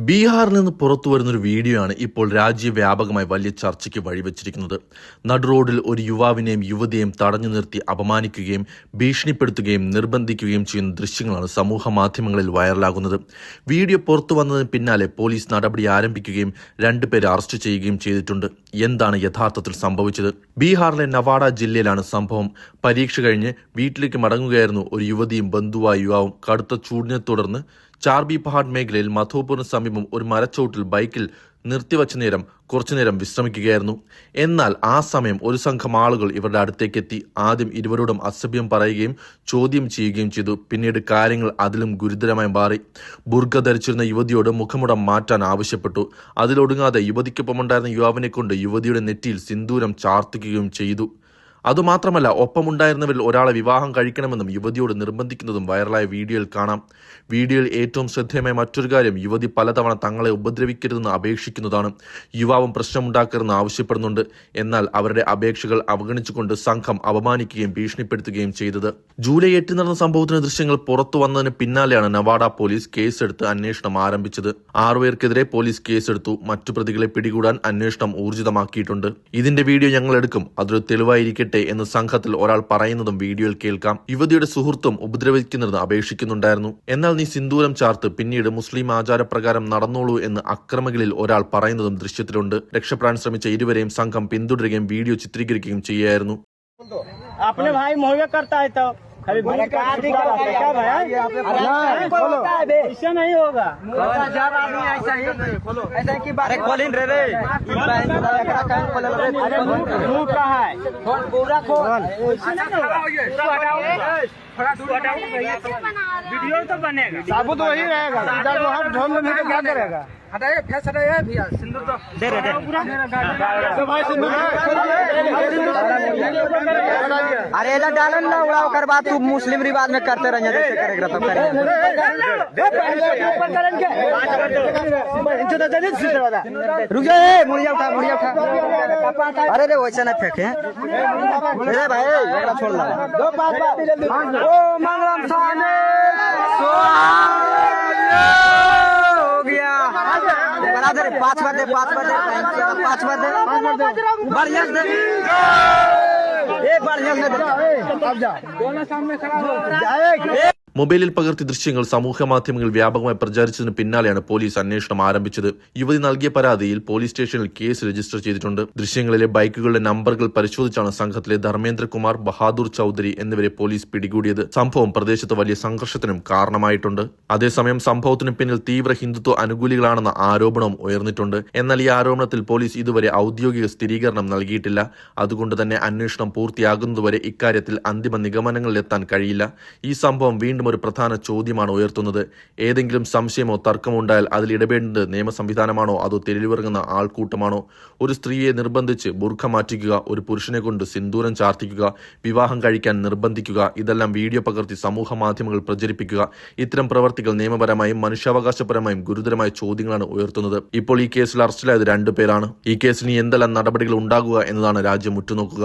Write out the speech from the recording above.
ബീഹാറിൽ നിന്ന് പുറത്തു വരുന്നൊരു വീഡിയോ ആണ് ഇപ്പോൾ രാജ്യവ്യാപകമായി വലിയ ചർച്ചയ്ക്ക് വഴിവെച്ചിരിക്കുന്നത്. നടുറോഡിൽ ഒരു യുവാവിനെയും യുവതിയെയും തടഞ്ഞു നിർത്തി അപമാനിക്കുകയും ഭീഷണിപ്പെടുത്തുകയും നിർബന്ധിക്കുകയും ചെയ്യുന്ന ദൃശ്യങ്ങളാണ് സമൂഹ മാധ്യമങ്ങളിൽ വൈറലാകുന്നത്. വീഡിയോ പുറത്തു വന്നതിന് പിന്നാലെ പോലീസ് നടപടി ആരംഭിക്കുകയും രണ്ടുപേരെ അറസ്റ്റ് ചെയ്യുകയും ചെയ്തിട്ടുണ്ട്. എന്താണ് യഥാർത്ഥത്തിൽ സംഭവിച്ചത്? ബീഹാറിലെ നവാഡ ജില്ലയിലാണ് സംഭവം. പരീക്ഷ കഴിഞ്ഞ് വീട്ടിലേക്ക് മടങ്ങുകയായിരുന്നു ഒരു യുവതിയും ബന്ധുവായ യുവാവും. കടുത്ത ചൂടിനെ തുടർന്ന് ചാർബി പഹാഡ് മേഖലയിൽ മധോപൂറിന് സമീപം ഒരു മരച്ചോട്ടിൽ ബൈക്കിൽ നിർത്തിവച്ച കുറച്ചുനേരം വിശ്രമിക്കുകയായിരുന്നു. എന്നാൽ ആ സമയം ഒരു സംഘം ആളുകൾ ഇവരുടെ അടുത്തേക്കെത്തി. ആദ്യം ഇരുവരോടും അസഭ്യം പറയുകയും ചോദ്യം ചെയ്യുകയും ചെയ്തു. പിന്നീട് കാര്യങ്ങൾ അതിലും ഗുരുതരമായി മാറി. ബുർഖ ധരിച്ചിരുന്ന യുവതിയോട് മുഖമുടം മാറ്റാൻ ആവശ്യപ്പെട്ടു. അതിലൊടുങ്ങാതെ യുവതിക്കൊപ്പമുണ്ടായിരുന്ന യുവാവിനെ കൊണ്ട് യുവതിയുടെ നെറ്റിയിൽ സിന്ദൂരം ചാർത്തിക്കുകയും ചെയ്തു. അതുമാത്രമല്ല, ഒപ്പമുണ്ടായിരുന്നവരിൽ ഒരാളെ വിവാഹം കഴിക്കണമെന്നും യുവതിയോട് നിർബന്ധിക്കുന്നതും വൈറലായ വീഡിയോയിൽ കാണാം. വീഡിയോയിൽ ഏറ്റവും ശ്രദ്ധേയമായ മറ്റൊരു കാര്യം, യുവതി പലതവണ തങ്ങളെ ഉപദ്രവിക്കരുതെന്ന് അപേക്ഷിക്കുന്നതാണ്. യുവാവും പ്രശ്നമുണ്ടാക്കരുതെന്ന് ആവശ്യപ്പെടുന്നുണ്ട്. എന്നാൽ അവരുടെ അപേക്ഷകൾ അവഗണിച്ചുകൊണ്ട് സംഘം അപമാനിക്കുകയും ഭീഷണിപ്പെടുത്തുകയും ചെയ്തത്. ജൂലൈ 8 നടന്ന സംഭവത്തിന് ദൃശ്യങ്ങൾ പുറത്തു വന്നതിന് പിന്നാലെയാണ് നവാഡ പോലീസ് കേസെടുത്ത് അന്വേഷണം ആരംഭിച്ചത്. 6 പേർക്കെതിരെ പോലീസ് കേസെടുത്തു. മറ്റു പ്രതികളെ പിടികൂടാൻ അന്വേഷണം ഊർജിതമാക്കിയിട്ടുണ്ട്. ഇതിന്റെ വീഡിയോ ഞങ്ങൾ എടുക്കും, അതൊരു തെളിവായിരിക്കട്ടെ എന്ന് സംഘത്തിൽ ഒരാൾ പറയുന്നതും വീഡിയോയിൽ കേൾക്കാം. യുവതിയുടെ സുഹൃത്തും ഉപദ്രവിക്കുന്നതിന് അപേക്ഷിക്കുന്നുണ്ടായിരുന്നു. എന്നാൽ നീ സിന്ദൂരം ചാർത്ത്, പിന്നീട് മുസ്ലിം ആചാരപ്രകാരം നടന്നോളൂ എന്ന് അക്രമികളിൽ ഒരാൾ പറയുന്നതും ദൃശ്യത്തിലുണ്ട്. രക്ഷപ്പെടാൻ ശ്രമിച്ച ഇരുവരെയും സംഘം പിന്തുടരുകയും വീഡിയോ ചിത്രീകരിക്കുകയും ചെയ്യായിരുന്നു. अभी ऐसा नहीं होगा। ऐसा की बात खोलिन रे पूरा खोल वीडियो तो बनेगा, साबुत वही रहेगा। ढोल में क्या करेगा? हटाइए, फेस हटाइए भैया, सिंदूर तो दे रहे अरे इधर डालन ना उड़ाओ कर बात तू मुस्लिम रिवाज में करते रह जैसे करेगा तब रुक जा, मुड़िया उठा मुड़िया उठा। अरे रे वैसा ना फेंके भाई, छोड़ ला। ओ मंगलम थाने हो गया। 5 बार दे बढ़िया से മൊബൈലിൽ പകർത്തിയ ദൃശ്യങ്ങൾ സമൂഹ മാധ്യമങ്ങളിൽ വ്യാപകമായി പ്രചരിച്ചതിന് പിന്നാലെയാണ് പോലീസ് അന്വേഷണം ആരംഭിച്ചത്. യുവതി നൽകിയ പരാതിയിൽ പോലീസ് സ്റ്റേഷനിൽ കേസ് രജിസ്റ്റർ ചെയ്തിട്ടുണ്ട്. ദൃശ്യങ്ങളിലെ ബൈക്കുകളുടെ നമ്പറുകൾ പരിശോധിച്ചാണ് സംഘത്തിലെ ധർമ്മേന്ദ്രകുമാർ, ബഹാദൂർ ചൌധരി എന്നിവരെ പോലീസ് പിടികൂടിയത്. സംഭവം പ്രദേശത്ത് വലിയ സംഘർഷത്തിനും കാരണമായിട്ടുണ്ട്. അതേസമയം സംഭവത്തിന് പിന്നിൽ തീവ്ര ഹിന്ദുത്വ അനുകൂലികളാണെന്ന ആരോപണവും ഉയർന്നിട്ടുണ്ട്. എന്നാൽ ഈ ആരോപണത്തിൽ പോലീസ് ഇതുവരെ ഔദ്യോഗിക സ്ഥിരീകരണം നൽകിയിട്ടില്ല. അതുകൊണ്ട് തന്നെ അന്വേഷണം പൂർത്തിയാകുന്നതുവരെ ഇക്കാര്യത്തിൽ അന്തിമ നിഗമനങ്ങളിലെത്താൻ കഴിയില്ല. ഈ സംഭവം വീണ്ടും ഒരു പ്രധാന ചോദ്യമാണ് ഉയർത്തുന്നത്. ഏതെങ്കിലും സംശയമോ തർക്കമോ ഉണ്ടായാൽ അതിൽ ഇടപെടേണ്ടത് നിയമ സംവിധാനമാണോ അതോ തെരുവിലിറങ്ങുന്ന ആൾക്കൂട്ടമാണോ? ഒരു സ്ത്രീയെ നിർബന്ധിച്ച് ബുർഖ മാറ്റിക്കുക, ഒരു പുരുഷനെ കൊണ്ട് സിന്ദൂരം ചാർത്തിക്കുക, വിവാഹം കഴിക്കാൻ നിർബന്ധിക്കുക, ഇതെല്ലാം വീഡിയോ പകർത്തി സമൂഹ മാധ്യമങ്ങൾ പ്രചരിപ്പിക്കുക. ഇത്തരം പ്രവർത്തികൾ നിയമപരമായും മനുഷ്യാവകാശപരമായും ഗുരുതരമായ ചോദ്യങ്ങളാണ് ഉയർത്തുന്നത്. ഇപ്പോൾ ഈ കേസിൽ അറസ്റ്റിലായത് 2 പേരാണ്. ഈ കേസിൽ എന്തെല്ലാം നടപടികൾ ഉണ്ടാകുക എന്നതാണ് രാജ്യം ഉറ്റുനോക്കുക.